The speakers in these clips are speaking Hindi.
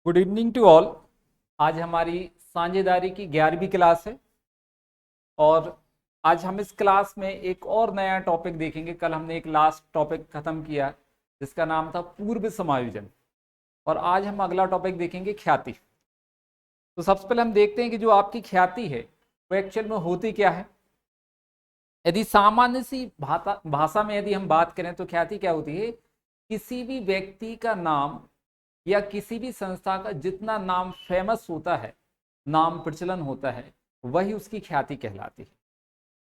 Good evening to all. आज हमारी साझेदारी की 11वीं क्लास है और आज हम इस क्लास में एक और नया टॉपिक देखेंगे। कल हमने एक लास्ट टॉपिक खत्म किया जिसका नाम था पूर्व समायोजन और आज हम अगला टॉपिक देखेंगे ख्याति। तो सबसे पहले हम देखते हैं कि जो आपकी ख्याति है वो एक्चुअल में होती क्या है। यदि सामान्य सी भाषा में यदि हम बात करें तो ख्याति क्या होती है? किसी भी व्यक्ति का नाम या किसी भी संस्था का जितना नाम फेमस होता है, नाम प्रचलन होता है, वही उसकी ख्याति कहलाती है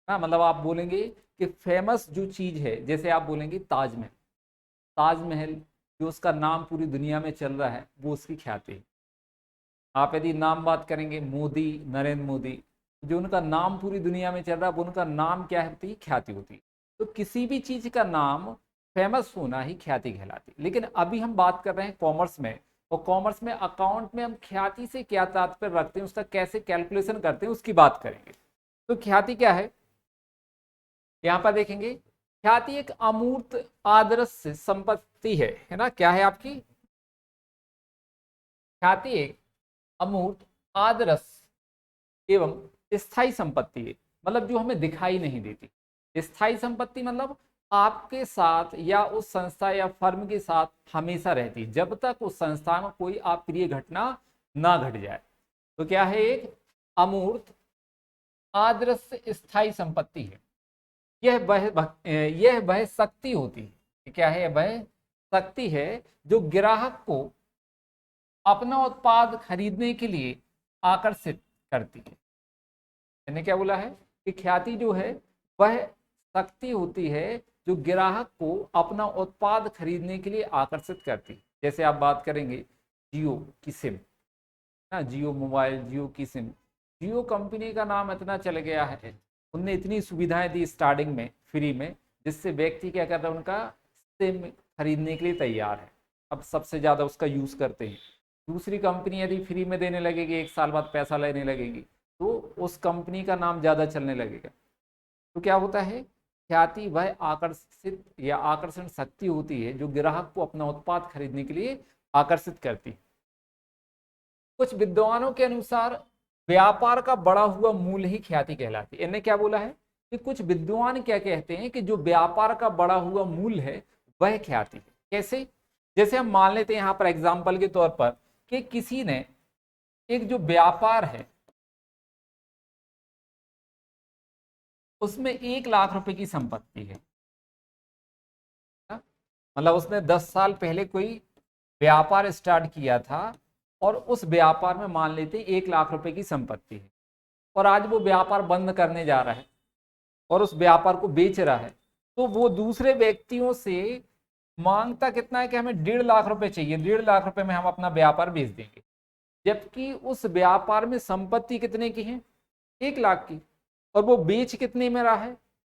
ना। मतलब आप बोलेंगे कि फेमस जो चीज है, जैसे आप बोलेंगे ताजमहल, ताजमहल जो उसका नाम पूरी दुनिया में चल रहा है वो उसकी ख्याति है। आप यदि नाम बात करेंगे मोदी, नरेंद्र मोदी, जो उनका नाम पूरी दुनिया में चल रहा है वो उनका नाम क्या होती है? ख्याति होती है। तो किसी भी चीज का नाम फेमस होना ही ख्याति कहलाती है। लेकिन अभी हम बात कर रहे हैं कॉमर्स में, और कॉमर्स में अकाउंट में हम ख्याति से क्या तात्पर्य रखते हैं, उसका कैसे कैलकुलेशन करते हैं उसकी बात करेंगे। तो ख्याति क्या है यहाँ पर देखेंगे। ख्याति एक अमूर्त आदर्श संपत्ति है ना। क्या है आपकी ख्याति? एक अमूर्त आदर्श एवं स्थायी संपत्ति है। मतलब जो हमें दिखाई नहीं देती। स्थायी संपत्ति मतलब आपके साथ या उस संस्था या फर्म के साथ हमेशा रहती है जब तक उस संस्था में कोई अप्रिय घटना ना घट जाए। तो क्या है? एक अमूर्त आदर्श स्थायी संपत्ति है। यह वह शक्ति होती है। क्या है? वह शक्ति है जो ग्राहक को अपना उत्पाद खरीदने के लिए आकर्षित करती है। मैंने क्या बोला है कि ख्याति जो है वह शक्ति होती है जो ग्राहक को अपना उत्पाद खरीदने के लिए आकर्षित करती है। जैसे आप बात करेंगे जियो की सिम ना, जियो मोबाइल, जियो की सिम। जियो कंपनी का नाम इतना चल गया है, उनने इतनी सुविधाएं दी स्टार्टिंग में फ्री में, जिससे व्यक्ति क्या कर रहा है, उनका सिम खरीदने के लिए तैयार है। अब सबसे ज्यादा उसका यूज करते हैं। दूसरी कंपनी यदि फ्री में देने लगेगी, 1 साल बाद पैसा लेने लगेगी, तो उस कंपनी का नाम ज्यादा चलने लगेगा। तो क्या होता है? ख्याति वह आकर्षित या आकर्षण शक्ति होती है जो ग्राहक को अपना उत्पाद खरीदने के लिए आकर्षित करती है। कुछ विद्वानों के अनुसार व्यापार का बढ़ा हुआ मूल्य ही ख्याति कहलाती है। इन्हें क्या बोला है कि कुछ विद्वान क्या कहते हैं कि जो व्यापार का बढ़ा हुआ मूल्य है वह ख्याति है। कैसे? जैसे हम मान लेते हैं यहाँ पर एग्जाम्पल के तौर पर कि किसी ने एक जो व्यापार है उसमें 1 लाख रुपए की संपत्ति है ना? मतलब उसने 10 साल पहले कोई व्यापार स्टार्ट किया था और उस व्यापार में मान लेते 1 लाख रुपए की संपत्ति है, और आज वो व्यापार बंद करने जा रहा है और उस व्यापार को बेच रहा है। तो वो दूसरे व्यक्तियों से मांगता कितना है कि हमें 1.5 लाख रुपए चाहिए, 1.5 लाख रुपए में हम अपना व्यापार बेच देंगे, जबकि उस व्यापार में संपत्ति कितने की है? 1 लाख की, और वो बेच कितने में रहा है?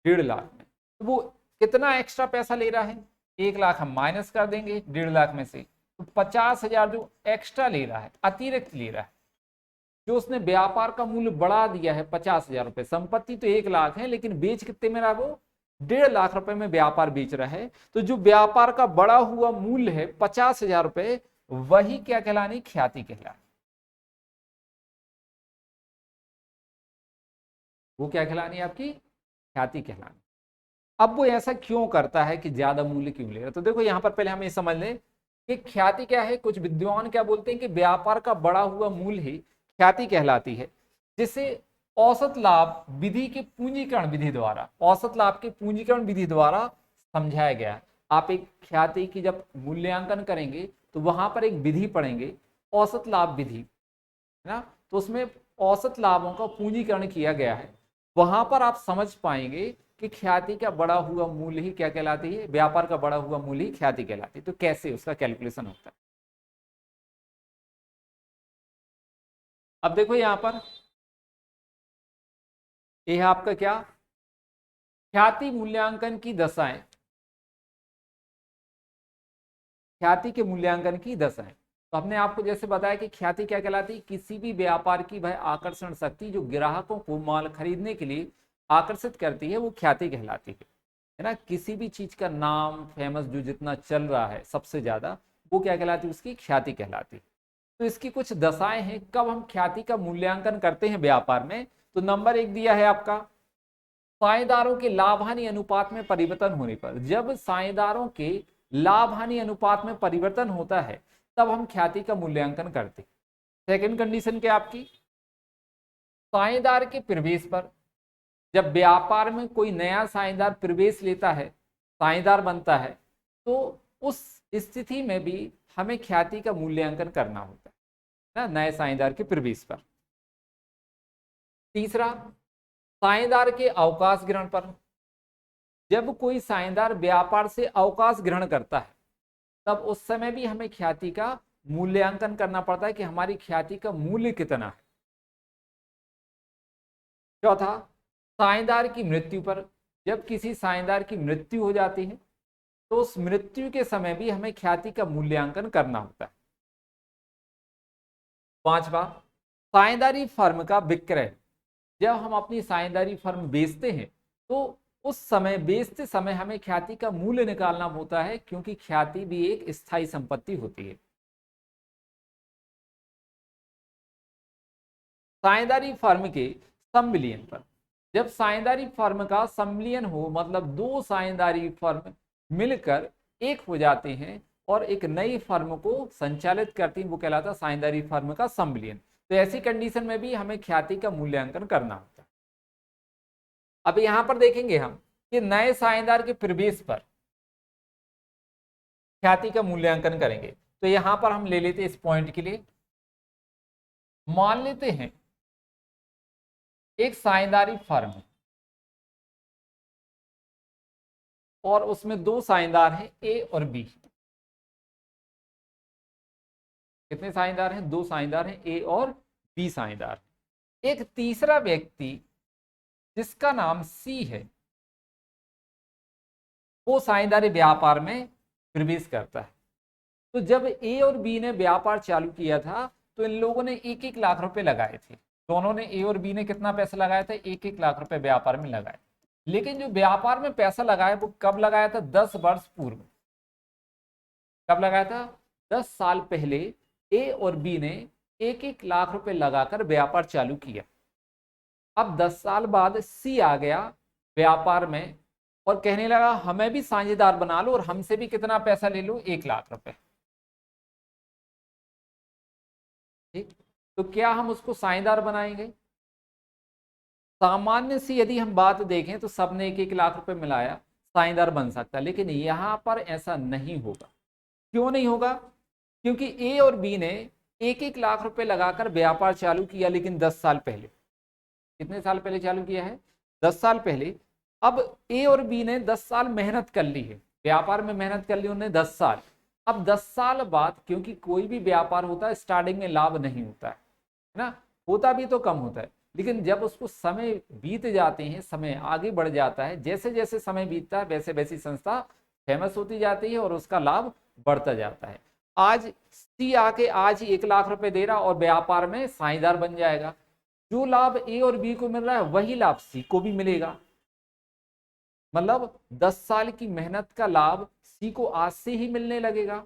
1.5 लाख में। तो वो कितना एक्स्ट्रा पैसा ले रहा है? 1 लाख हम माइनस कर देंगे 1.5 लाख में से, तो 50,000 जो एक्स्ट्रा ले रहा है, अतिरिक्त ले रहा है। जो उसने व्यापार का मूल्य बढ़ा दिया है 50,000 रुपए, संपत्ति तो 1 लाख है लेकिन बेच कितने में रहा? वो 1.5 लाख रुपए में व्यापार बेच रहा है। तो जो व्यापार का बढ़ा हुआ मूल्य है 50,000 रुपए, वही क्या कहलानी? ख्याति कहलानी। वो क्या कहलानी? आपकी ख्याति कहलानी। अब वो ऐसा क्यों करता है कि ज्यादा मूल्य क्यों ले रहा है? तो देखो यहाँ पर पहले हम ये समझ लें कि ख्याति क्या है। कुछ विद्वान क्या बोलते हैं कि व्यापार का बढ़ा हुआ मूल्य ही ख्याति कहलाती है, जिसे औसत लाभ विधि के पूंजीकरण विधि द्वारा, औसत लाभ के पूंजीकरण विधि द्वारा समझाया गया है। आप एक ख्याति की जब मूल्यांकन करेंगे तो वहां पर एक विधि पढ़ेंगे, औसत लाभ विधि, है ना। तो उसमें औसत लाभों का पूंजीकरण किया गया है। वहां पर आप समझ पाएंगे कि ख्याति का बढ़ा हुआ मूल्य ही क्या कहलाती है? व्यापार का बढ़ा हुआ मूल्य ही ख्याति कहलाती है। तो कैसे उसका कैलकुलेशन होता है? अब देखो यहां पर यह है आपका क्या? ख्याति मूल्यांकन की दशाएं, ख्याति के मूल्यांकन की दशाएं। तो हमने आपको जैसे बताया कि ख्याति क्या कहलाती है? किसी भी व्यापार की वह आकर्षण शक्ति जो ग्राहकों को माल खरीदने के लिए आकर्षित करती है, वो ख्याति कहलाती है ना। किसी भी चीज का नाम फेमस जो जितना चल रहा है सबसे ज्यादा, वो क्या कहलाती है? उसकी ख्याति कहलाती है। तो इसकी कुछ दशाएं हैं कब हम ख्याति का मूल्यांकन करते हैं व्यापार में। तो नंबर 1 दिया है आपका, साझेदारों के लाभ हानि अनुपात में परिवर्तन होने पर। जब साझेदारों के लाभ हानि अनुपात में परिवर्तन होता है तब हम ख्याति का मूल्यांकन करते हैं। सेकंड कंडीशन क्या आपकी, साझेदार के प्रवेश पर। जब व्यापार में कोई नया साझेदार प्रवेश लेता है, साझेदार बनता है, तो उस स्थिति में भी हमें ख्याति का मूल्यांकन करना होता है ना, नए साझेदार के प्रवेश पर। तीसरा, साझेदार के अवकाश ग्रहण पर। जब कोई साझेदार व्यापार से अवकाश ग्रहण करता है तब उस समय भी हमें ख्याति का मूल्यांकन करना पड़ता है कि हमारी ख्याति का मूल्य कितना है। चौथा, साझेदार की मृत्यु पर। जब किसी साझेदार की मृत्यु हो जाती है तो उस मृत्यु के समय भी हमें ख्याति का मूल्यांकन करना होता है। पांचवा, साझेदारी फर्म का विक्रय। जब हम अपनी साझेदारी फर्म बेचते हैं तो उस समय, बेचते समय हमें ख्याति का मूल्य निकालना होता है, क्योंकि ख्याति भी एक स्थायी संपत्ति होती है। साझेदारी फर्म के सम्मिलियन पर। जब साझेदारी फर्म का सम्मिलियन हो, मतलब दो साझेदारी फर्म मिलकर एक हो जाते हैं और एक नई फर्म को संचालित करती हैं, वो कहलाता है साझेदारी फर्म का सम्मिलियन। तो ऐसी कंडीशन में भी हमें ख्याति का मूल्यांकन करना होता है। अब यहां पर देखेंगे हम कि नए साझेदार के प्रवेश पर ख्याति का मूल्यांकन करेंगे। तो यहां पर हम ले लेते हैं इस पॉइंट के लिए, मान लेते हैं एक साझेदारी फर्म है और उसमें दो साझेदार हैं, ए और बी। कितने साझेदार हैं? दो साझेदार हैं, ए और बी साझेदार। एक तीसरा व्यक्ति जिसका नाम सी है, वो साझेदारी व्यापार में प्रवेश करता है। तो जब ए और बी ने व्यापार चालू किया था तो इन लोगों ने 1-1 लाख रुपए लगाए थे। दोनों ने, ए और बी ने कितना पैसा लगाया था? 1-1 लाख रुपए व्यापार में लगाए। लेकिन जो व्यापार में पैसा लगाया वो कब लगाया था? 10 वर्ष पूर्व। कब लगाया था? 10 साल पहले ए और बी ने 1-1 लाख रुपए लगाकर व्यापार चालू किया। अब 10 साल बाद सी आ गया व्यापार में और कहने लगा हमें भी साझेदार बना लो और हमसे भी कितना पैसा ले लो? 1 लाख रुपए। ठीक, तो क्या हम उसको साझेदार बनाएंगे? सामान्य सी यदि हम बात देखें तो सबने 1-1 लाख रुपए मिलाया, साझेदार बन सकता है, लेकिन यहां पर ऐसा नहीं होगा। क्यों नहीं होगा? क्योंकि ए और बी ने 1-1 लाख रुपए लगाकर व्यापार चालू किया, लेकिन 10 साल पहले। कितने साल पहले चालू किया है? 10 साल पहले। अब ए और बी ने 10 साल मेहनत कर ली है, व्यापार में मेहनत कर ली उन्होंने 10 साल। अब 10 साल बाद, क्योंकि कोई भी व्यापार होता है स्टार्टिंग में लाभ नहीं होता है ना, होता भी तो कम होता है, लेकिन जब उसको समय बीत जाते हैं, समय आगे बढ़ जाता है, जैसे जैसे समय बीतता है वैसे वैसी संस्था फेमस होती जाती है और उसका लाभ बढ़ता जाता है। आज सी आके आज 1 लाख रुपए दे रहा और व्यापार में साझेदार बन जाएगा। जो लाभ ए और बी को मिल रहा है वही लाभ सी को भी मिलेगा। मतलब 10 साल की मेहनत का लाभ सी को आज से ही मिलने लगेगा।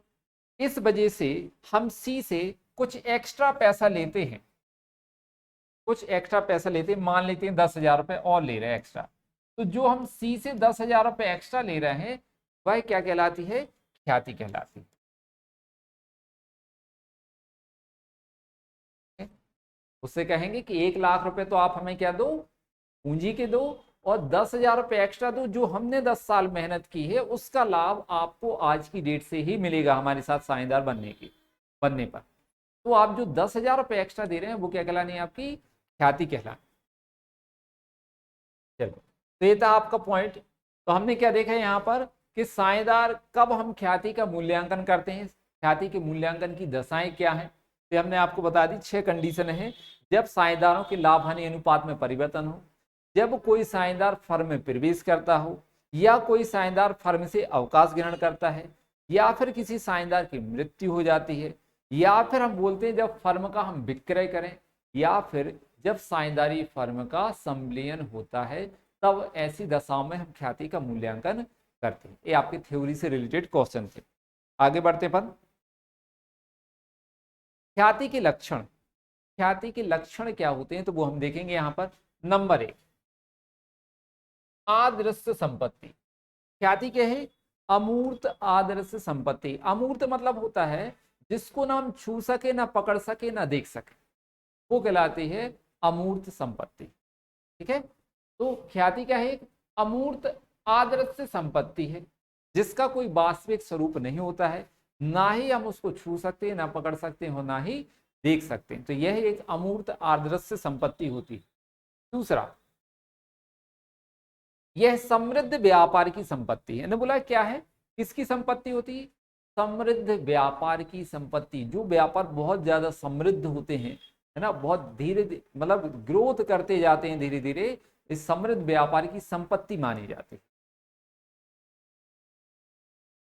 इस वजह से हम सी से कुछ एक्स्ट्रा पैसा लेते हैं, कुछ एक्स्ट्रा पैसा लेते हैं, मान लेते हैं 10,000 रुपए और ले रहे हैं एक्स्ट्रा। तो जो हम सी से 10,000 रुपए एक्स्ट्रा ले रहे हैं वह क्या कहलाती है? ख्याति कहलाती है। उससे कहेंगे कि 1 लाख रुपए तो आप हमें क्या दो? पूंजी के दो, और 10,000 रुपए एक्स्ट्रा दो, जो हमने 10 साल मेहनत की है उसका लाभ आपको आज की डेट से ही मिलेगा हमारे साथ साझेदार बनने पर। तो आप जो 10,000 रुपए एक्स्ट्रा दे रहे हैं वो क्या कहलानी है? आपकी ख्याति कहलानी। चलो, तो ये था आपका पॉइंट। तो हमने क्या देखा है यहाँ पर कि साझेदार कब हम ख्याति का मूल्यांकन करते हैं, ख्याति के मूल्यांकन की दशाएं क्या हैं। तो हमने आपको बता दी 6 कंडीशन है। जब साझेदारों के लाभ हानि अनुपात में परिवर्तन हो, जब कोई साझेदार फर्म में प्रवेश करता हो, या कोई साझेदार फर्म से अवकाश ग्रहण करता है, या फिर किसी साझेदार की मृत्यु हो जाती है, या फिर हम बोलते हैं जब फर्म का हम विक्रय करें, या फिर जब साझेदारी फर्म का संविलियन होता है, तब ऐसी दशाओं में हम ख्याति का मूल्यांकन करते हैं। ये आपकी थ्योरी से रिलेटेड क्वेश्चन थे। आगे बढ़ते पर ख्याति के लक्षण, ख्याति के लक्षण क्या होते हैं तो वो हम देखेंगे यहाँ पर। नंबर 1, आदृश्य संपत्ति। ख्याति क्या है? अमूर्त आदर्श संपत्ति। अमूर्त मतलब होता है जिसको ना हम छू सके, ना पकड़ सके, ना देख सके, वो कहलाती है अमूर्त संपत्ति। ठीक है, तो ख्याति क्या है? अमूर्त आदर्श संपत्ति है जिसका कोई वास्तविक स्वरूप नहीं होता है, ना ही हम उसको छू सकते हैं, ना पकड़ सकते हैं, ना ही देख सकते हैं। तो यह एक अमूर्त आदर्श संपत्ति होती है। दूसरा, यह समृद्ध व्यापार की संपत्ति है। बोला क्या है? किसकी संपत्ति होती है? समृद्ध व्यापार की संपत्ति। जो व्यापार बहुत ज्यादा समृद्ध होते हैं, है ना, बहुत धीरे मतलब ग्रोथ करते जाते हैं धीरे धीरे, इस समृद्ध व्यापार की संपत्ति मानी जाती है।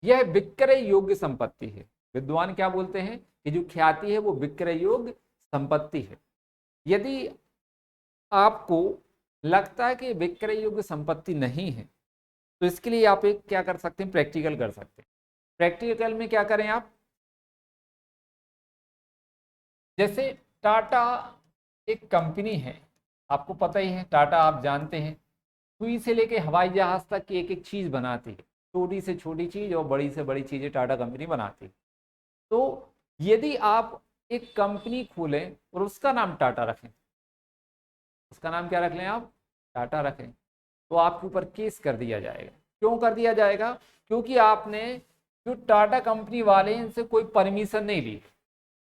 यह विक्रय योग्य संपत्ति है। विद्वान क्या बोलते हैं कि जो ख्याति है वो विक्रय योग्य संपत्ति है। यदि आपको लगता है कि विक्रय योग्य संपत्ति नहीं है तो इसके लिए आप एक क्या कर सकते हैं? प्रैक्टिकल कर सकते हैं। प्रैक्टिकल में क्या करें आप? जैसे टाटा एक कंपनी है, आपको पता ही है, टाटा आप जानते हैं, सुई से लेके हवाई जहाज तक की एक एक चीज बनाती है, छोटी से छोटी चीज और बड़ी से बड़ी चीजें टाटा कंपनी बनाती है। तो यदि आप एक कंपनी खोलें और उसका नाम टाटा रखें, उसका नाम क्या रख लें आप? टाटा रखें, तो आपके ऊपर केस कर दिया जाएगा। क्यों कर दिया जाएगा? क्योंकि आपने जो टाटा कंपनी वाले इनसे कोई परमिशन नहीं ली,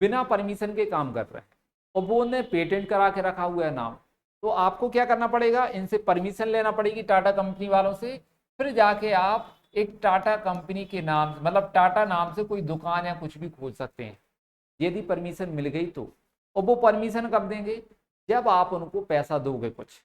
बिना परमिशन के काम कर रहे हैं, और वो ने पेटेंट करा के रखा हुआ है नाम। तो आपको क्या करना पड़ेगा? इनसे परमिशन लेना पड़ेगी टाटा कंपनी वालों से, फिर जाके आप एक टाटा कंपनी के नाम, मतलब टाटा नाम से कोई दुकान या कुछ भी खोल सकते हैं, यदि परमिशन मिल गई तो। और वो परमिशन कब देंगे? जब आप उनको पैसा दोगे। कुछ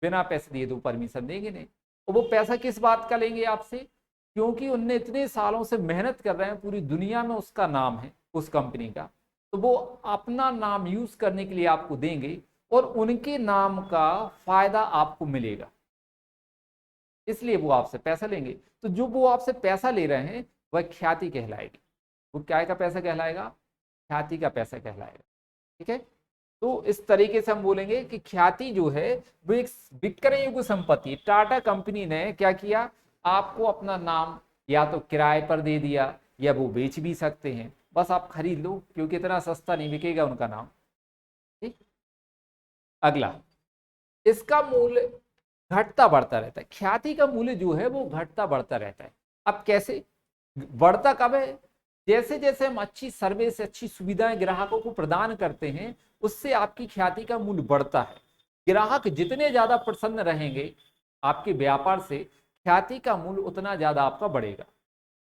बिना पैसे दिए तो परमिशन देंगे नहीं। और वो पैसा किस बात का लेंगे आपसे? क्योंकि उनने इतने सालों से मेहनत कर रहे हैं, पूरी दुनिया में उसका नाम है उस कंपनी का, तो वो अपना नाम यूज करने के लिए आपको देंगे और उनके नाम का फायदा आपको मिलेगा, इसलिए वो आपसे पैसा लेंगे। तो जो वो आपसे पैसा ले रहे हैं वह ख्याति कहलाएगी। वो क्या का पैसा कहलाएगा? ख्याति का पैसा कहलाएगा। ठीक है, तो इस तरीके से हम बोलेंगे कि ख्याति जो है वो एक विक्रय योग्य संपत्ति। टाटा कंपनी ने क्या किया? आपको अपना नाम या तो किराए पर दे दिया या वो बेच भी सकते हैं, बस आप खरीद लो, क्योंकि इतना सस्ता नहीं बिकेगा उनका नाम। ठीक, अगला, इसका मूल्य घटता बढ़ता रहता है। ख्याति का मूल्य जो है वो घटता बढ़ता रहता है। अब कैसे बढ़ता कब है? जैसे जैसे हम अच्छी सर्विस, अच्छी सुविधाएं ग्राहकों को प्रदान करते हैं, उससे आपकी ख्याति का मूल्य बढ़ता है। ग्राहक जितने ज्यादा प्रसन्न रहेंगे आपके व्यापार से, ख्याति का मूल्य उतना ज्यादा आपका बढ़ेगा।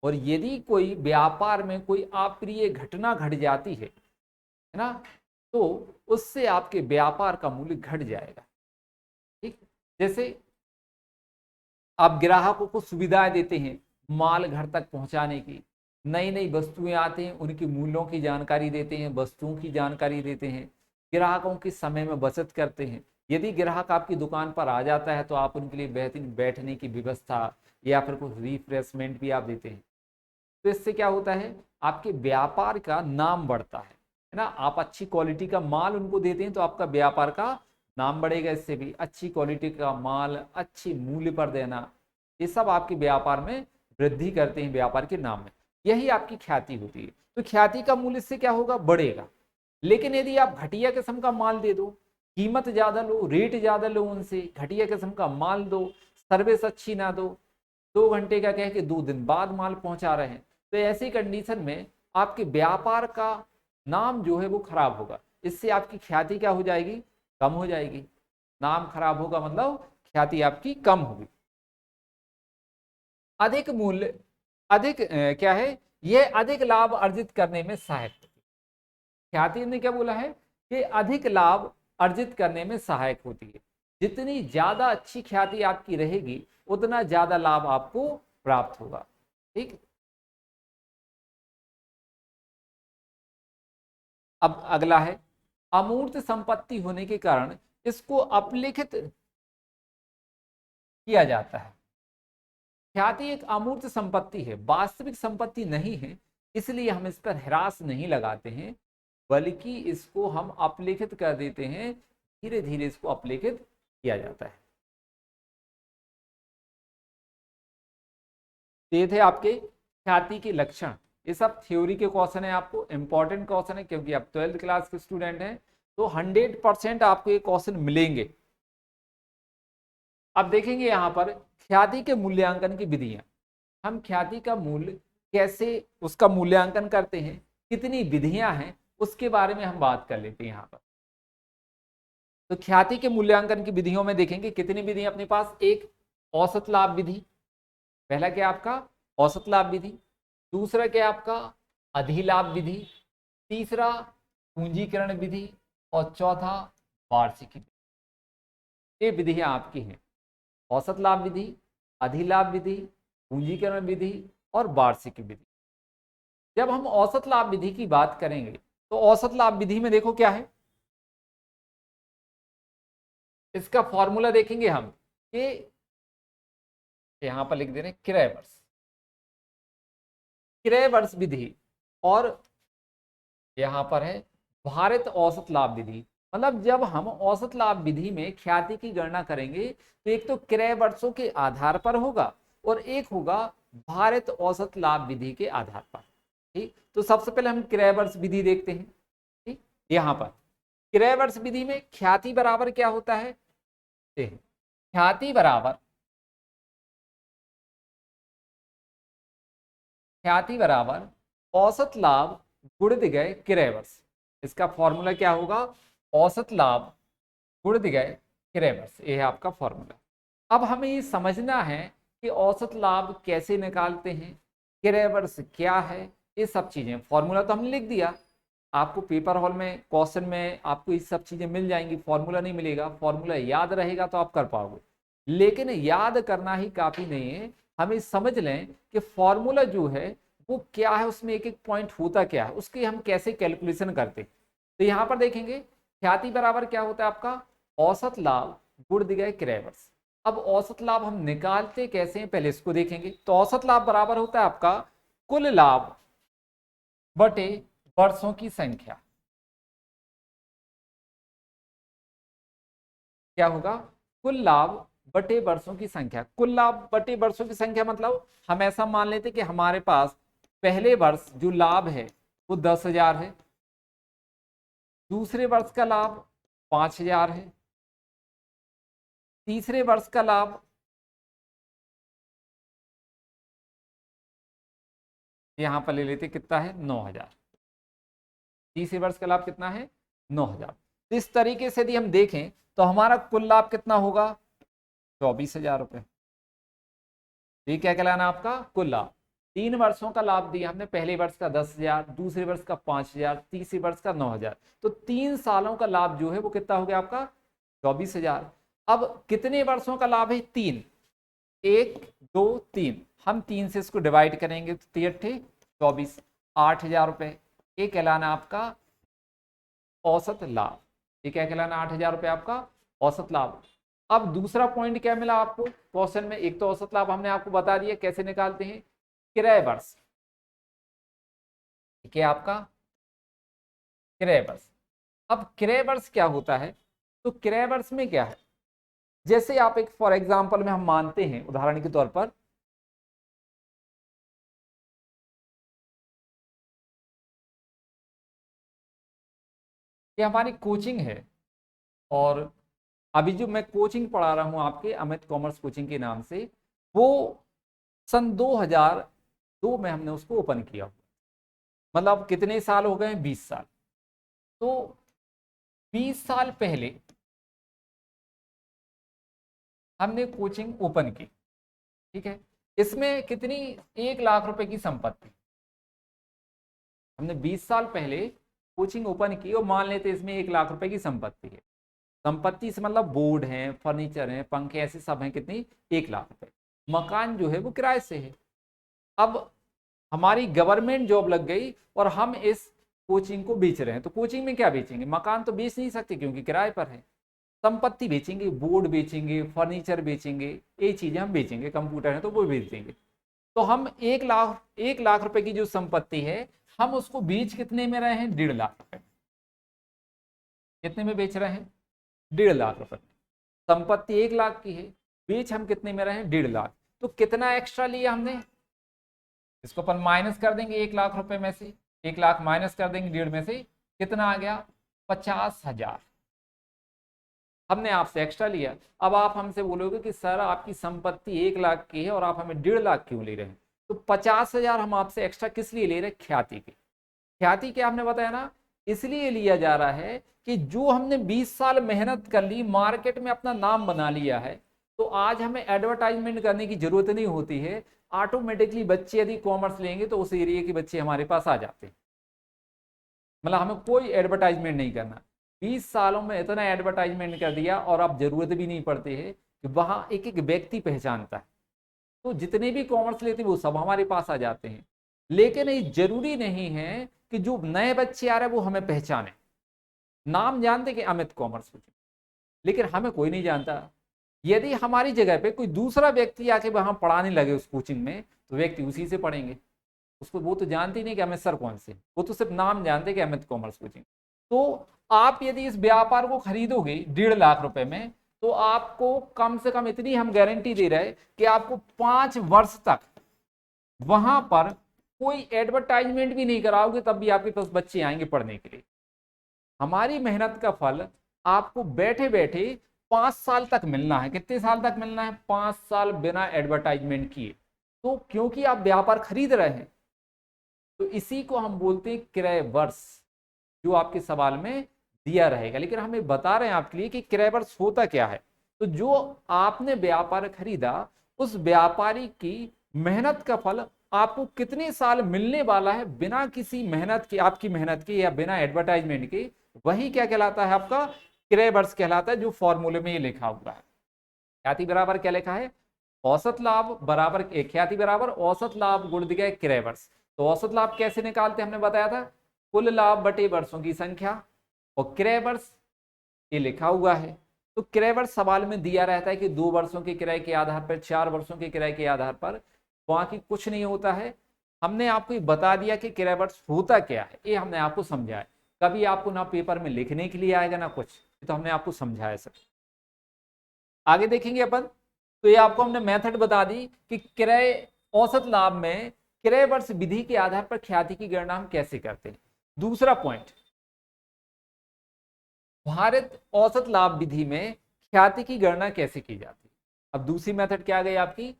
और यदि कोई व्यापार में कोई अप्रिय घटना घट जाती है ना, तो उससे आपके व्यापार का मूल्य घट जाएगा। ठीक, जैसे आप ग्राहकों को सुविधाएं देते हैं माल घर तक पहुंचाने की, नई नई वस्तुएं आती हैं, उनकी मूल्यों की जानकारी देते हैं, वस्तुओं की जानकारी देते हैं, ग्राहकों के समय में बचत करते हैं। यदि ग्राहक आपकी दुकान पर आ जाता है तो आप उनके लिए बेहतरीन बैठने की व्यवस्था या फिर कुछ रिफ्रेशमेंट भी आप देते हैं। तो इससे क्या होता है? आपके व्यापार का नाम बढ़ता है ना। आप अच्छी क्वालिटी का माल उनको देते हैं तो आपका व्यापार का नाम बढ़ेगा। इससे भी अच्छी क्वालिटी का माल अच्छी मूल्य पर देना, ये सब आपके व्यापार में वृद्धि करते हैं, व्यापार के नाम में। यही आपकी ख्याति होती है। तो ख्याति का मूल्य से क्या होगा? बढ़ेगा। लेकिन यदि आप घटिया किस्म का माल दे दो, कीमत ज्यादा लो, रेट ज्यादा लो, उनसे घटिया किस्म का माल दो, सर्विस अच्छी ना दो, 2 घंटे का कह के 2 दिन बाद माल पहुंचा रहे हैं, तो ऐसी कंडीशन में आपके व्यापार का नाम जो है वो खराब होगा। इससे आपकी ख्याति क्या हो जाएगी? कम हो जाएगी। नाम खराब होगा मतलब ख्याति आपकी कम होगी। अधिक मूल्य, अधिक क्या है? यह अधिक लाभ अर्जित करने में सहायक। ख्याति ने क्या बोला है कि अधिक लाभ अर्जित करने में सहायक होती है। जितनी ज्यादा अच्छी ख्याति आपकी रहेगी उतना ज्यादा लाभ आपको प्राप्त होगा। ठीक, अब अगला है, अमूर्त संपत्ति होने के कारण इसको अपलिखित किया जाता है। ख्याति एक अमूर्त संपत्ति है, वास्तविक संपत्ति नहीं है, इसलिए हम इस पर ह्रास नहीं लगाते हैं। बल्कि इसको हम अपलिखित कर देते हैं, धीरे धीरे इसको अपलिखित किया जाता है। ये थे आपके ख्याति के लक्षण। ये सब थ्योरी के क्वेश्चन है, आपको इंपॉर्टेंट क्वेश्चन है, क्योंकि आप 12th क्लास के स्टूडेंट हैं, तो 100% आपको ये क्वेश्चन मिलेंगे। अब देखेंगे यहाँ पर ख्याति के मूल्यांकन की विधियां। हम ख्याति का मूल्य कैसे उसका मूल्यांकन करते हैं, कितनी विधियां हैं, उसके बारे में हम बात कर लेते हैं यहाँ पर। तो ख्याति के मूल्यांकन की विधियों में देखेंगे कितनी विधियां अपने पास। एक औसत लाभ विधि, पहला क्या आपका औसत लाभ विधि, दूसरा क्या आपका अधिलाभ विधि, तीसरा पूंजीकरण विधि, और चौथा वार्षिक विधि। ये विधियां आपकी हैं, औसत लाभ विधि, अधिलाभ विधि, पूंजीकरण विधि और वार्षिक विधि। जब हम औसत लाभ विधि की बात करेंगे तो औसत लाभ विधि में देखो क्या है, इसका फॉर्मूला देखेंगे हम कि यहां पर लिख दे रहे हैं क्रय वर्ष, क्रय वर्ष विधि, और यहां पर है भारित औसत लाभ विधि। मतलब जब हम औसत लाभ विधि में ख्याति की गणना करेंगे तो एक तो क्रय वर्षों के आधार पर होगा और एक होगा भारित औसत लाभ विधि के आधार पर। ठीक, तो सबसे पहले हम क्रय वर्ष विधि देखते हैं। ठीक, यहां पर क्रय वर्ष विधि में ख्याति बराबर क्या होता है, ख्याति बराबर औसत लाभ गुणित गए क्रय वर्ष। इसका फॉर्मूला क्या होगा, औसत लाभ गुणित गए क्रय वर्ष, ये है आपका फॉर्मूला। अब हमें ये समझना है कि औसत लाभ कैसे निकालते हैं, क्रय वर्ष क्या है, ये सब चीजें। फॉर्मूला तो हमने लिख दिया, आपको पेपर हॉल में क्वेश्चन में आपको ये सब चीजें मिल जाएंगी, फॉर्मूला नहीं मिलेगा। फॉर्मूला याद रहेगा तो आप कर पाओगे, लेकिन याद करना ही काफी नहीं है, हमें समझ लें कि फॉर्मूला जो है वो क्या है, उसमें एक एक पॉइंट होता क्या है, उसकी हम कैसे कैलकुलेशन करते। तो यहां पर देखेंगे ख्याति बराबर क्या होता है आपका औसत लाभ गुणित गए क्रय वर्ष। अब औसत लाभ हम निकालते कैसे हैं, पहले इसको देखेंगे। तो औसत लाभ बराबर होता है आपका कुल लाभ बटे वर्षों की संख्या। क्या होगा, कुल लाभ बटे वर्षों की संख्या। कुल लाभ बटे वर्षों की संख्या मतलब हम ऐसा मान लेते कि हमारे पास पहले वर्ष जो लाभ है वो 10,000 है, दूसरे वर्ष का लाभ 5,000 है, तीसरे वर्ष का लाभ यहां पर ले लेते कितना है 9,000, तीसरे वर्ष का लाभ कितना है 9,000। तो इस तरीके से यदि हम देखें तो हमारा कुल लाभ कितना होगा 24,000 रुपए। ये क्या कहलाना आपका कुल लाभ। 3 वर्षों का लाभ दिया हमने, पहले वर्ष का 10,000, दूसरे वर्ष का 5,000, तीसरे वर्ष का 9,000। तो 3 सालों का लाभ जो है वो कितना हो गया आपका 24,000। अब कितने वर्षों का लाभ है 3, 1 2 3, हम 3 से इसको डिवाइड करेंगे तो 3 24, 8,000 रुपए। ये कहलाना आपका औसत लाभ। ये क्या कहलाना 8,000 रुपए आपका औसत लाभ। अब दूसरा पॉइंट क्या मिला आपको क्वेश्चन में, एक तो औसत लाभ हमने आपको बता दिया कैसे निकालते हैं, क्रय वर्ष, क्या आपका क्रय वर्ष। अब क्रय वर्ष क्या होता है, तो क्रय वर्ष में क्या है, जैसे आप एक फॉर एग्जांपल में हम मानते हैं उदाहरण के तौर पर ये हमारी कोचिंग है, और अभी जो मैं कोचिंग पढ़ा रहा हूं आपके अमित कॉमर्स कोचिंग के नाम से, वो सन 2002 में हमने उसको ओपन किया। मतलब कितने साल हो गए 20 साल। तो 20 साल पहले हमने कोचिंग ओपन की, ठीक है। इसमें कितनी 1,00,000 रुपए की संपत्ति, हमने 20 साल पहले कोचिंग ओपन की और मान लेते इसमें 1,00,000 रुपए की संपत्ति है। संपत्ति से मतलब बोर्ड है, फर्नीचर है, पंखे, ऐसे सब हैं, कितनी 1,00,000 रुपए। मकान जो है वो किराए से है। अब हमारी गवर्नमेंट जॉब लग गई और हम इस कोचिंग को बेच रहे हैं, तो कोचिंग में क्या बेचेंगे, मकान तो बेच नहीं सकते क्योंकि किराए पर है। संपत्ति बेचेंगे, बोर्ड बेचेंगे, फर्नीचर बेचेंगे, ये चीजें हम बेचेंगे, कंप्यूटर है तो वो बेच देंगे। तो हम 1,00,000 रुपए की जो संपत्ति है हम उसको बेच कितने में रहे हैं 1,50,000 रुपए। कितने में बेच रहे हैं? 1.5 लाख रुपए में। संपत्ति 1 लाख की है, बेच हम कितने में रहे हैं? 1.5 लाख। तो कितना एक्स्ट्रा लिया हमने? इसको अपन माइनस कर देंगे 1 लाख रुपए में से, 1 लाख माइनस कर देंगे 1.5 में से, कितना आ गया? 50,000 हमने आपसे एक्स्ट्रा लिया। अब आप हमसे बोलोगे कि सर आपकी संपत्ति 1 लाख की है और आप हमें 1.5 लाख क्यों ले रहे हैं? तो 50,000 हम आपसे एक्स्ट्रा किस लिए ले रहे हैं? ख्याति की। ख्याति क्या हमने बताया ना, इसलिए लिया जा रहा है कि जो हमने 20 साल मेहनत कर ली, मार्केट में अपना नाम बना लिया है, तो आज हमें एडवर्टाइजमेंट करने की जरूरत नहीं होती है। ऑटोमेटिकली बच्चे यदि कॉमर्स लेंगे तो उस एरिया के बच्चे हमारे पास आ जाते हैं। मतलब हमें कोई एडवर्टाइजमेंट नहीं करना। 20 सालों में इतना एडवर्टाइजमेंट कर दिया और अब जरूरत भी नहीं पड़ती है कि वहां एक एक व्यक्ति पहचानता है। तो जितने भी कॉमर्स लेते हैं वो सब हमारे पास आ जाते हैं। लेकिन ये जरूरी नहीं है कि जो नए बच्चे आ रहे हैं वो हमें पहचाने। नाम जानते कि अमित कॉमर्स कोचिंग, लेकिन हमें कोई नहीं जानता। यदि हमारी जगह पे कोई दूसरा व्यक्ति आके वहां पढ़ाने लगे उस कोचिंग में, तो व्यक्ति उसी से पढ़ेंगे। उसको वो तो जानते ही नहीं कि अमित सर कौन से, वो तो सिर्फ नाम जानते कि अमित कॉमर्स कोचिंग। तो आप यदि इस व्यापार को खरीदोगे 1.5 लाख रुपए में, तो आपको कम से कम इतनी हम गारंटी दे रहे हैं कि आपको 5 वर्ष तक वहां पर कोई एडवर्टाइजमेंट भी नहीं कराओगे, तब भी आपके पास बच्चे आएंगे पढ़ने के लिए। हमारी मेहनत का फल आपको बैठे बैठे 5 साल तक मिलना है। कितने साल तक मिलना है? 5 साल बिना एडवर्टाइजमेंट किए। तो क्योंकि आप व्यापार खरीद रहे हैं, तो इसी को हम बोलते हैं क्रय वर्ष, जो आपके सवाल में दिया रहेगा। लेकिन हमें बता रहे हैं आपके लिए कि क्रय वर्ष होता क्या है। तो जो आपने व्यापार खरीदा, उस व्यापारी की मेहनत का फल आपको कितने साल मिलने वाला है बिना किसी मेहनत के, आपकी मेहनत के या बिना एडवर्टाइजमेंट के, वही क्या कहलाता है? आपका क्रय वर्ष कहलाता है, जो फॉर्मूले में ये लिखा हुआ है। ख्याति बराबर क्या लिखा है? औसत लाभ बराबर ख्याति बराबर औसत लाभ गुण दिया क्रय वर्ष। तो औसत लाभ कैसे निकालते हमने बताया था? कुल लाभ बटे वर्षों की संख्या, और क्रय वर्ष ये लिखा हुआ है। तो क्रय वर्ष सवाल में दिया रहता है कि 2 वर्षों के किराए के आधार पर, 4 वर्षों के किराए के आधार पर, बाकी कुछ नहीं होता है। हमने आपको बता दिया कि क्रय वर्ष होता क्या है, ये हमने आपको समझाया। कभी आपको ना पेपर में लिखने के लिए आएगा ना कुछ, तो हमने आपको समझाया सर। आगे देखेंगे अपन। तो ये आपको हमने मेथड बता दी कि क्रय औसत लाभ में क्रय वर्ष विधि के आधार पर ख्याति की गणना हम कैसे करते हैं। दूसरा पॉइंट, भारित औसत लाभ विधि में ख्याति की गणना कैसे की जाती है। अब दूसरी मेथड क्या आ गई आपकी?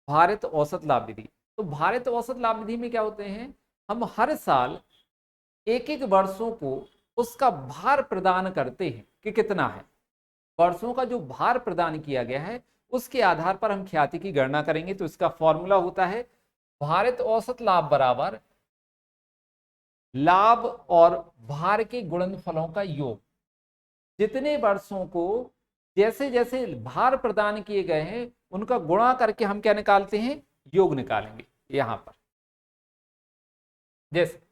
भारित औसत लाभ विधि। तो भारित औसत लाभ विधि में क्या होते हैं, हम हर साल एक एक वर्षों को उसका भार प्रदान करते हैं कि कितना है। वर्षों का जो भार प्रदान किया गया है उसके आधार पर हम ख्याति की गणना करेंगे। तो इसका फॉर्मूला होता है भारित औसत लाभ बराबर लाभ और भार के गुणनफलों का योग। जितने वर्षों को जैसे जैसे भार प्रदान किए गए हैं उनका गुणा करके हम क्या निकालते हैं? योग निकालेंगे। यहां पर जैसे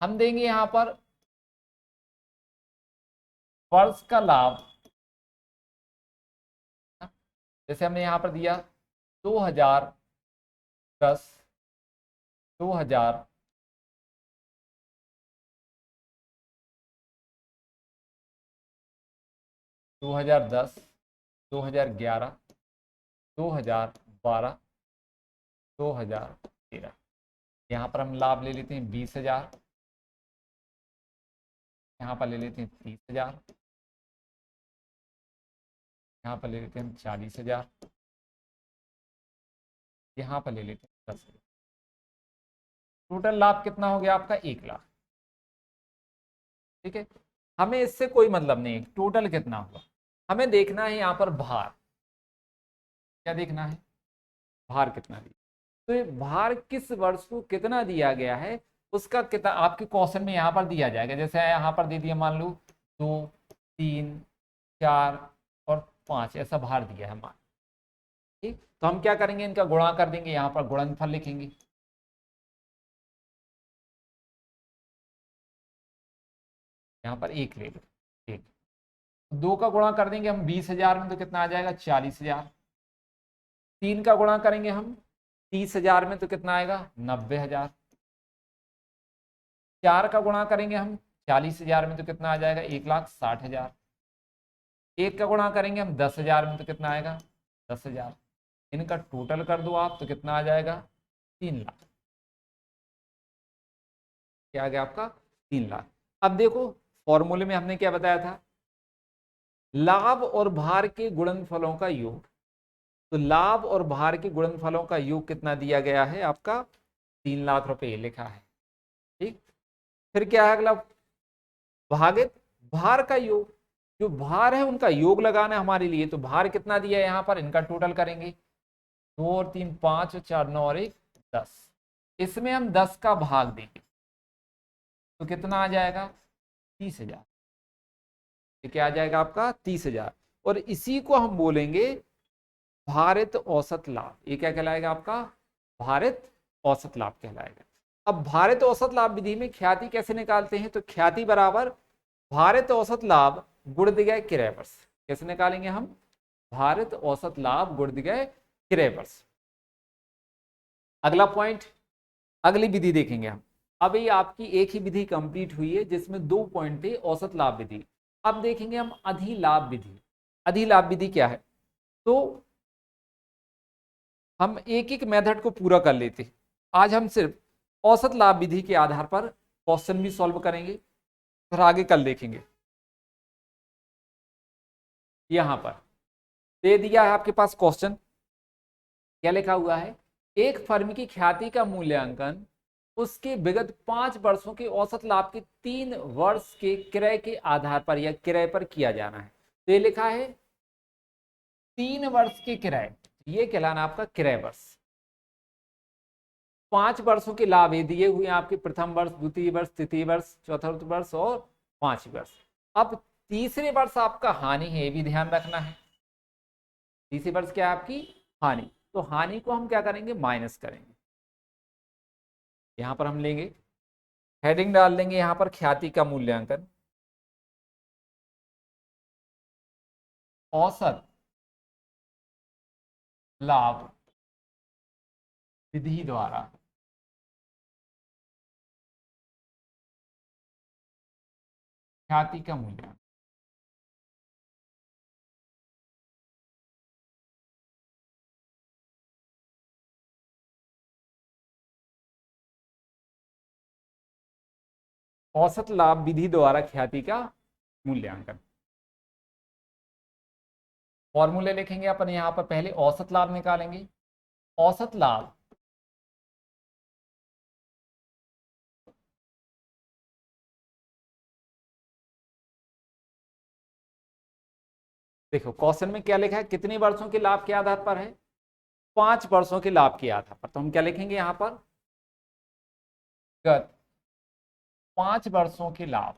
हम देंगे यहां पर वर्ष का लाभ, जैसे हमने यहां पर दिया 2010, 2000, 2010, 2011, 2012, 2013। यहाँ पर हम लाभ ले लेते हैं 20,000, यहाँ पर ले लेते हैं 30,000, यहाँ पर ले लेते हैं 40,000, यहाँ पर ले लेते हैं 10,000। टोटल लाभ कितना हो गया आपका? 1 लाख। ठीक है, हमें इससे कोई मतलब नहीं है टोटल कितना हुआ, हमें देखना है यहाँ पर भार। क्या देखना है? भार कितना दिया। तो ये भार किस वर्ष को कितना दिया गया है उसका कितना आपके क्वेश्चन में यहाँ पर दिया जाएगा। जैसे यहाँ पर दे दिया, मान लो 2, 3, 4 और 5 ऐसा भार दिया है मान। ठीक, तो हम क्या करेंगे? इनका गुणा कर देंगे, यहाँ पर गुणनफल लिखेंगे। यहाँ पर 1 ले लो, 1। 2 का गुणा कर देंगे हम 20,000 में, तो कितना आ जाएगा? 40,000। 3 का गुणा करेंगे हम 30,000 में, तो कितना आएगा? 90,000। 4 का गुणा करेंगे हम 40,000 में तो कितना आ जाएगा, 1,60,000। एक का गुणा करेंगे हम 10,000 में तो कितना आएगा, 10,000। इनका टोटल कर दो आप तो कितना आ जाएगा, 3 लाख। क्या आ गया आपका, 3 लाख। अब देखो फॉर्मूले में हमने क्या बताया था, लाभ और भार के गुणनफलों का योग। तो लाभ और भार के गुणनफलों का योग कितना दिया गया है आपका, 3 लाख रुपए लिखा है। ठीक, फिर क्या है अगला, भागित भार का योग। जो भार है उनका योग लगाना है हमारे लिए, तो भार कितना दिया है यहाँ पर, इनका टोटल करेंगे, 2 और 3 5 और 4 9 और 1 10। इसमें हम 10 का भाग देंगे तो कितना आ जाएगा, 30,000। ये क्या आ जाएगा आपका, 30,000। और इसी को हम बोलेंगे भारित औसत लाभ। ये क्या कहलाएगा आपका, भारित औसत लाभ कहलाएगा। अब भारित औसत लाभ विधि में ख्याति कैसे निकालते हैं, तो ख्याति बराबर भारित औसत लाभ गुण दिया किराए वर्ष। कैसे निकालेंगे हम, भारित औसत लाभ गुण दिया किराए वर्ष। अगला पॉइंट, अगली विधि देखेंगे हम। अब ये आपकी एक ही विधि कंप्लीट हुई है जिसमें 2 पॉइंट थे, औसत लाभ विधि। अब देखेंगे हम अधिलाभ विधि। अधिलाभ विधि क्या है, तो हम एक एक मेथड को पूरा कर लेते। आज हम सिर्फ औसत लाभ विधि के आधार पर क्वेश्चन भी सॉल्व करेंगे, फिर आगे कल देखेंगे। यहां पर दे दिया है आपके पास क्वेश्चन, क्या लिखा हुआ है, एक फर्म की ख्याति का मूल्यांकन उसके विगत 5 वर्षों के औसत लाभ के 3 वर्ष के क्रय के आधार पर या क्रय पर किया जाना है। तो ये लिखा है 3 वर्ष के क्रय, ये कहलाना आपका क्रय वर्ष। 5 वर्षों के लाभ ये दिए हुए हैं आपके, प्रथम वर्ष, द्वितीय वर्ष, तृतीय वर्ष, चौथा वर्ष और 5वीं वर्ष। अब तीसरे वर्ष आपका हानि है, ये भी ध्यान रखना है। तीसरे वर्ष क्या है आपकी, हानि। तो हानि को हम क्या करेंगे, माइनस करेंगे। यहां पर हम लेंगे, हेडिंग डाल देंगे यहां पर ख्याति का मूल्यांकन औसत लाभ विधि द्वारा ख्याति का मूल्यांकन। औसत लाभ विधि द्वारा ख्याति का मूल्यांकन। फॉर्मूले लिखेंगे अपन यहां पर, पहले औसत लाभ निकालेंगे। औसत लाभ देखो क्वेश्चन में क्या लिखा है, कितने वर्षों के लाभ के आधार पर है, 5 वर्षों के लाभ के आधार पर। तो हम क्या लिखेंगे यहां पर, गत 5 वर्षों के लाभ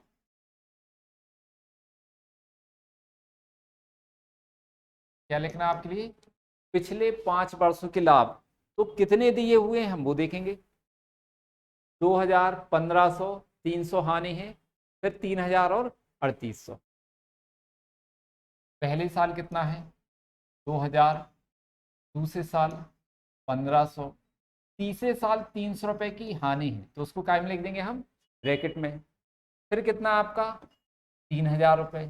क्या लिखना आपके लिए, पिछले 5 वर्षों के लाभ। तो कितने दिए हुए हैं हम वो देखेंगे, 2,000, 1,500, 300 हानि है, फिर 3,000 और 3,800। पहले साल कितना है, 2,000, दूसरे साल 1,500, तीसरे साल 300 रुपए की हानि है, तो उसको काय में लिख देंगे हम, ब्रैकेट में। फिर कितना आपका, 3,000 रुपए।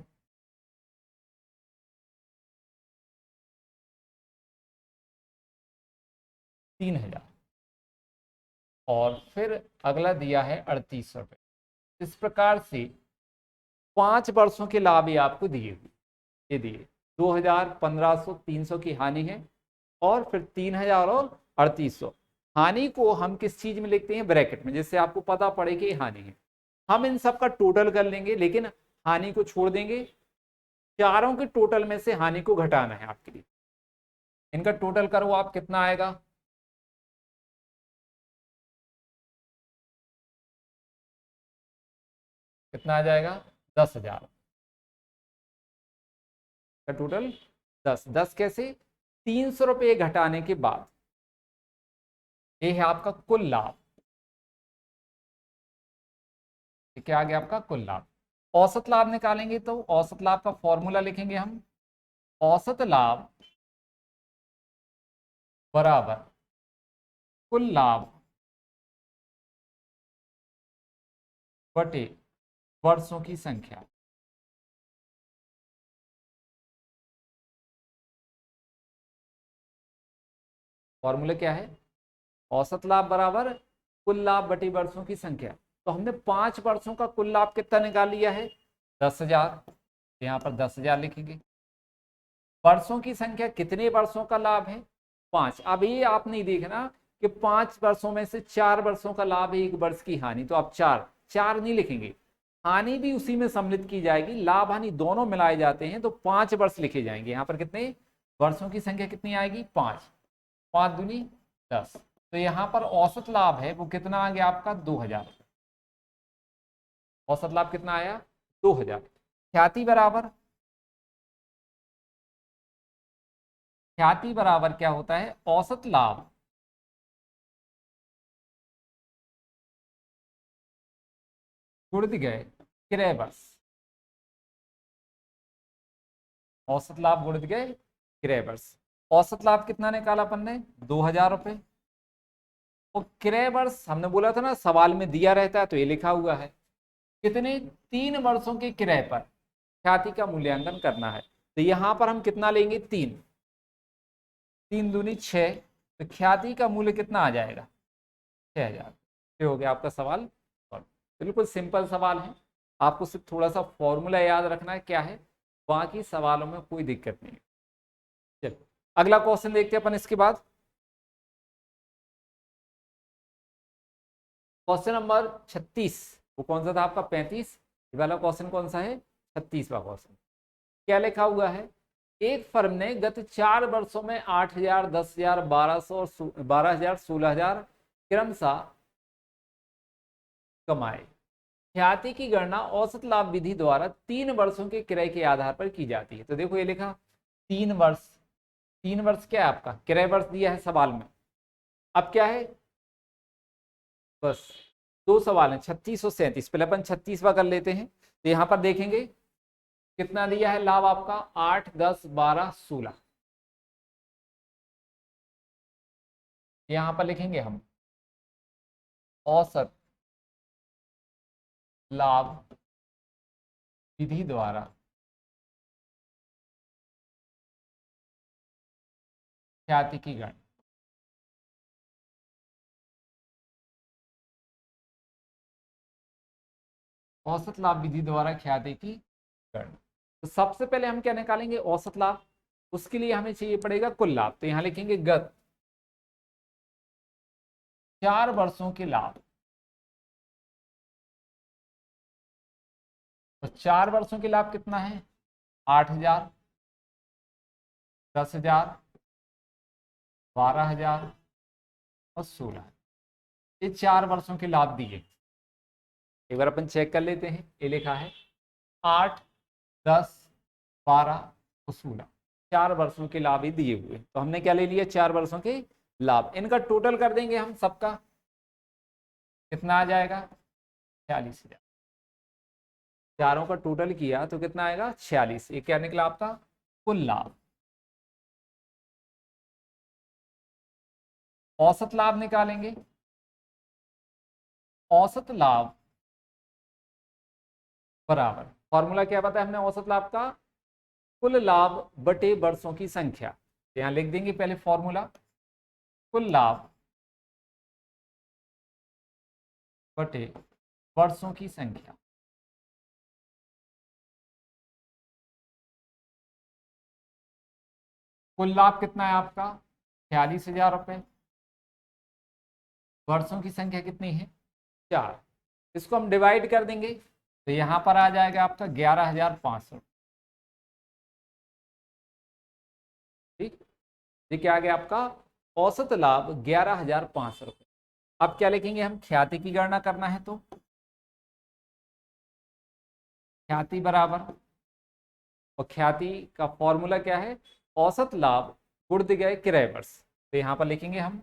तीन हजार और फिर अगला दिया है 3,800 रुपए। इस प्रकार से 5 वर्षों के लाभ ये आपको दिए हुए, ये दिए 2,000, 1,500, 300 की हानि है, और फिर 3,000 और 3,800। हानि को हम किस चीज में लिखते हैं, ब्रैकेट में, जिससे आपको पता पड़े कि हानि है। हम इन सब का टोटल कर लेंगे, लेकिन हानि को छोड़ देंगे। चारों के टोटल में से हानि को घटाना है आपके लिए। इनका टोटल करो आप, कितना आएगा, कितना आ जाएगा, 10,000 का टोटल। 10 कैसे, 300 रुपये घटाने के बाद ये है आपका कुल लाभ। ये क्या आ गया आपका कुल लाभ। औसत लाभ निकालेंगे तो औसत लाभ का फॉर्मूला लिखेंगे हम, औसत लाभ बराबर कुल लाभ बटे वर्षों की संख्या। फॉर्मूला क्या है? औसत लाभ बराबर कुल लाभ बटी वर्षों की संख्या। तो हमने 5 वर्षों का कुल लाभ कितना निकाल लिया है? 10,000। यहाँ पर 10,000 लिखेंगे। वर्षों की संख्या कितने वर्षों का लाभ है? 5। अब ये आप नहीं देखना कि 5 वर्षों में से 4 वर्षों का लाभ है, 1 वर्ष की हानि, तो आप चार चार नहीं लिखेंगे। हानि भी उसी में सम्मिलित की जाएगी, लाभ हानि दोनों मिलाए जाते हैं, तो 5 वर्ष लिखे जाएंगे। यहाँ पर कितने वर्षों की संख्या कितनी आएगी? 5। 5 दूनी 10। तो यहाँ पर औसत लाभ है वो कितना आ गया आपका? 2,000। औसत लाभ कितना आया? 2,000। ख्याति बराबर, ख्याति बराबर क्या होता है? औसत लाभ गुणित गए क्रय वर्ष। औसत लाभ गुणित गए क्रय वर्ष। औसत लाभ कितना निकाला अपन ने? 2,000 रुपए। और क्रय वर्ष हमने बोला था ना सवाल में दिया रहता है, तो ये लिखा हुआ है कितने? 3 वर्षों के क्रय पर ख्याति का मूल्यांकन करना है। तो यहां पर हम कितना लेंगे? 3। 3 दूनी 6। तो ख्याति का मूल्य कितना आ जाएगा? 6,000। ये हो गया आपका सवाल। और बिल्कुल सिंपल सवाल है, आपको सिर्फ थोड़ा सा फॉर्मूला याद रखना है क्या है, बाकी सवालों में कोई दिक्कत नहीं है। चलो अगला क्वेश्चन देखते हैं अपन इसके बाद। Question number 36। वो कौन सा था आपका? 35। ये वाला क्वेश्चन कौन सा है? 36वां क्वेश्चन। क्या लिखा हुआ है? एक फर्म ने गत 4 वर्षों में 8,000, 10,000, 1,200 और 12,000, 16,000 क्रमशः कमाए। ख्याति की गणना औसत लाभ विधि द्वारा 3 वर्षों के क्रय के आधार पर की जाती है। तो देखो ये लिखा 3 वर्ष। 3 वर्ष क्या है आपका? क्रय वर्ष दिया है सवाल में। अब क्या है? बस 2 सवाल हैं, 36 और 37। पहले अपन 36वां कर लेते हैं। तो यहां पर देखेंगे कितना दिया है लाभ आपका? 8, 10, 12, 16। यहां पर लिखेंगे हम औसत लाभ विधि द्वारा ख्याति की गणना। औसत लाभ विधि द्वारा ख्याति की गणना। तो सबसे पहले हम क्या निकालेंगे? औसत लाभ। उसके लिए हमें चाहिए पड़ेगा कुल लाभ। तो यहां लिखेंगे गत 4 वर्षों के लाभ। तो 4 वर्षों के लाभ कितना है? 8,000, 10,000, 12,000 और 16। ये 4 वर्षों के लाभ दिए। एक बार अपन चेक कर लेते हैं। ये लिखा है 8, 10, 12 और 16। 4 वर्षों के लाभ ही दिए हुए। तो हमने क्या ले लिया? 4 वर्षों के लाभ। इनका टोटल कर देंगे हम सबका, कितना आ जाएगा? 46,000। चारों का टोटल किया तो कितना आएगा? 46। ये क्या निकला आपका? कुल लाभ। औसत लाभ निकालेंगे। औसत लाभ बराबर, फॉर्मूला क्या पता है हमने औसत लाभ का? कुल लाभ बटे वर्षों की संख्या। तो यहां लिख देंगे पहले फॉर्मूला, कुल लाभ बटे वर्षों की संख्या। कुल लाभ कितना है आपका? 46,000 रुपए। वर्षों की संख्या कितनी है? 4। इसको हम डिवाइड कर देंगे तो यहां पर आ जाएगा आपका 11,500। ठीक, ये क्या आ गया आपका? औसत लाभ 11,500 रुपए। अब क्या लिखेंगे हम? ख्याति की गणना करना है तो ख्याति बराबर, और ख्याति का फॉर्मूला क्या है? औसत लाभ गुणित गए क्रय वर्ष। तो यहां पर लिखेंगे हम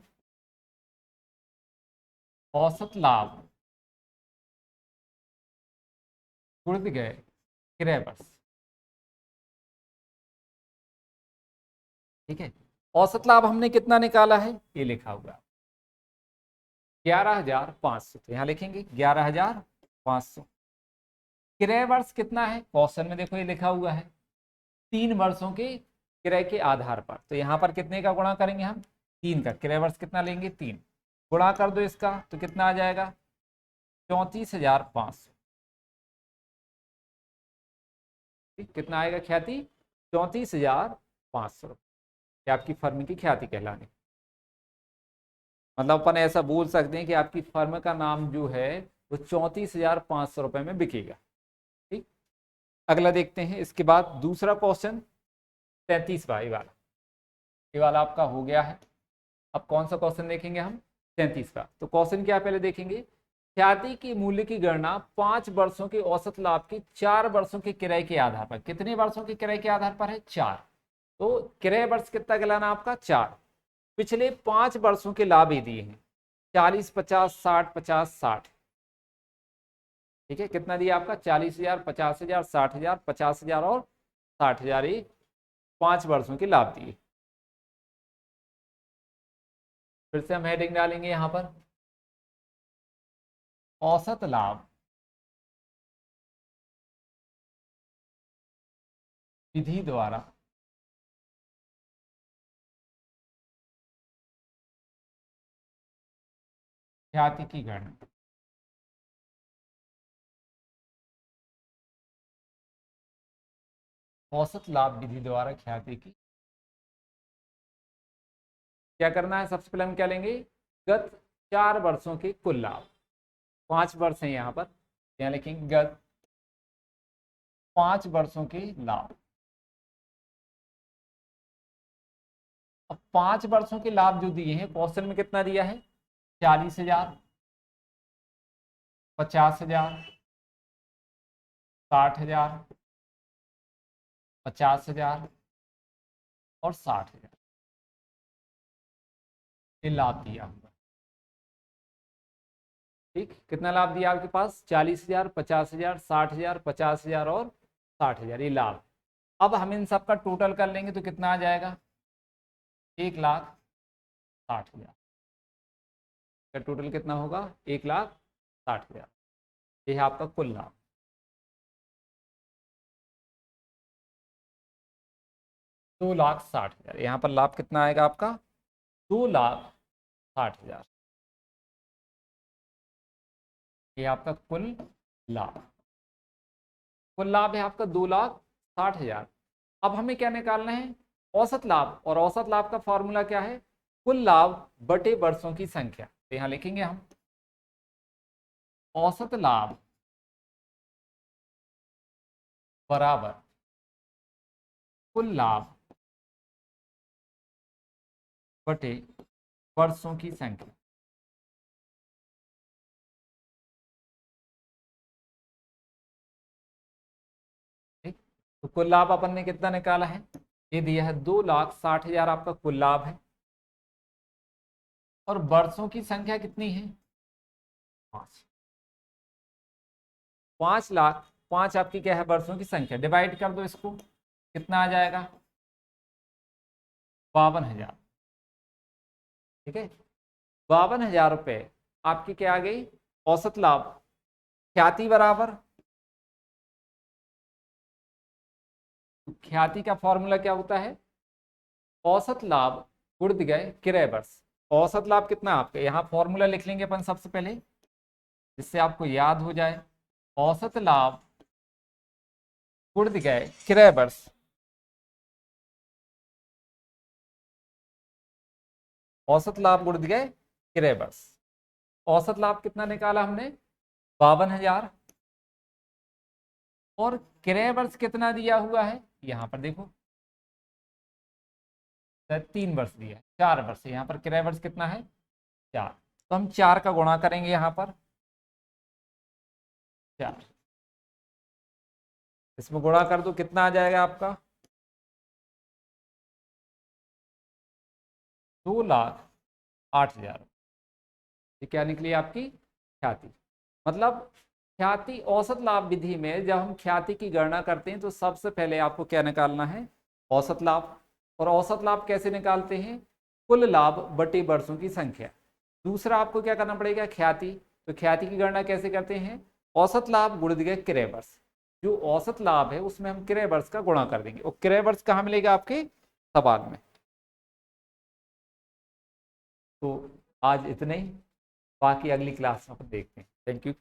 औसत लाभ गुणित गए क्रय वर्ष। ठीक है, औसत लाभ हमने कितना निकाला है? ये लिखा हुआ 11,500। तो यहां लिखेंगे 11,500। क्रय वर्ष कितना है, क्वेश्चन में देखो ये लिखा हुआ है 3 वर्षों के क्रय के आधार पर। तो यहाँ पर कितने का गुणा करेंगे हम, 3 का। क्रय वर्ष कितना लेंगे, 3, गुणा कर दो इसका तो कितना आ जाएगा 34,500। कितना आएगा ख्याति, 34,500 रुपये आपकी फर्म की ख्याति कहलाने। मतलब अपन ऐसा बोल सकते हैं कि आपकी फर्म का नाम जो है वो 34,500 रुपये में बिकेगा। ठीक, अगला देखते हैं। इसके बाद दूसरा क्वेश्चन 33वां, ये वाला आपका हो गया है। अब कौन सा क्वेश्चन देखेंगे हम, 33वां। तो क्वेश्चन क्या पहले देखेंगे, ख्याति के मूल्य की गणना 5 वर्षों के औसत लाभ के 4 वर्षों के किराए के आधार पर। कितने वर्षों के किराए के आधार पर है, 4। तो किराए वर्ष कितना कहलाना आपका, 4। पिछले 5 वर्षों के लाभ ही दिए हैं 40, 50, 60, 50, 60। ठीक है, कितना दिया आपका 40,000, 50,000, 60,000, 50,000 और 60,000, ये 5 वर्षों के लाभ दिए। फिर से हम हेडिंग डालेंगे यहां पर, औसत लाभ विधि द्वारा ख्याति की गणना। औसत लाभ विधि द्वारा ख्याति की, क्या करना है, सबसे पहले हम क्या लेंगे, गत 4 वर्षों के कुल लाभ। 5 वर्ष है यहाँ पर, यहाँ लिखेंगे गत 5 वर्षों के लाभ। अब 5 वर्षों के लाभ जो दिए हैं क्वेश्चन में कितना दिया है, 40,000, 50,000, 60,000, 50,000 और 60,000, ये लाभ दिया हुआ। ठीक, कितना लाभ दिया आपके पास, 40,000, 50,000, 60,000, 50,000 और 60,000, ये लाभ। अब हम इन सब का टोटल कर लेंगे तो कितना आ जाएगा, 1,60,000 का टोटल कितना होगा, 1,60,000। ये है आपका कुल लाभ। दो 2,60,000, यहाँ पर लाभ कितना आएगा आपका, 2,60,000। ये आपका कुल लाभ, कुल लाभ है आपका 2,60,000। अब हमें क्या निकालना है, औसत लाभ। और औसत लाभ का फॉर्मूला क्या है, कुल लाभ बटे वर्षों की संख्या। तो यहां लिखेंगे हम औसत लाभ बराबर कुल लाभ बटे वर्षों की संख्या। ठीक, तो कुल लाभ अपन ने कितना निकाला है, ये दिया है 2,60,000 आपका कुल लाभ है। और वर्षों की संख्या कितनी है, 5। 5,00,000, 5 आपकी क्या है, वर्षों की संख्या। डिवाइड कर दो इसको, कितना आ जाएगा, 52,000। ठीक है, 52,000 रुपये आपकी क्या आ गई, औसत लाभ। ख्याति बराबर, ख्याति का फॉर्मूला क्या होता है, औसत लाभ गुणित गए किराए वर्ष। औसत लाभ कितना आपका, यहाँ फॉर्मूला लिख लेंगे अपन सबसे पहले, जिससे आपको याद हो जाए। औसत लाभ गुणित गए किराए वर्ष। औसत लाभ गुणित गए किराए वर्ष। औसत लाभ कितना निकाला हमने, 52,000। और किराए वर्ष कितना दिया हुआ है, यहाँ पर देखो 3 वर्ष दिया है, 4 वर्ष। यहाँ पर किराए वर्ष कितना है, 4। तो हम 4 का गुणा करेंगे यहाँ पर, 4 इसमें गुणा कर दो, कितना आ जाएगा आपका, 2,08,000। ये क्या निकली आपकी ख्याति। मतलब ख्याति औसत लाभ विधि में जब हम ख्याति की गणना करते हैं तो सबसे पहले आपको क्या निकालना है, औसत लाभ। और औसत लाभ कैसे निकालते हैं, कुल लाभ बटे वर्षों की संख्या। दूसरा आपको क्या करना पड़ेगा, ख्याति। तो ख्याति की गणना कैसे करते हैं, औसत लाभ गुणित गए किराए वर्ष। जो औसत लाभ है उसमें हम क्रय वर्ष का गुणा कर देंगे, और क्रय वर्ष कहाँ मिलेगा आपके सवाल में। तो आज इतने ही, बाकी अगली क्लास में अपन देखते हैं। Thank you.